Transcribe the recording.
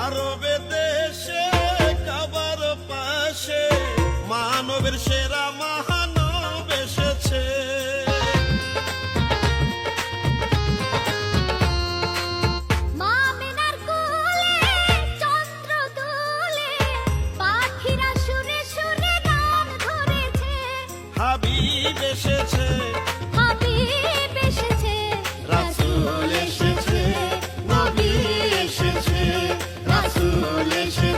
আরবে দেশে কাবার পাশে মানবের সেরা মহানব এসেছে। হাবিব এসেছে, হাবিব এসেছে, রাসূল এসেছে, নবী এসেছে, রাসূল এসেছে।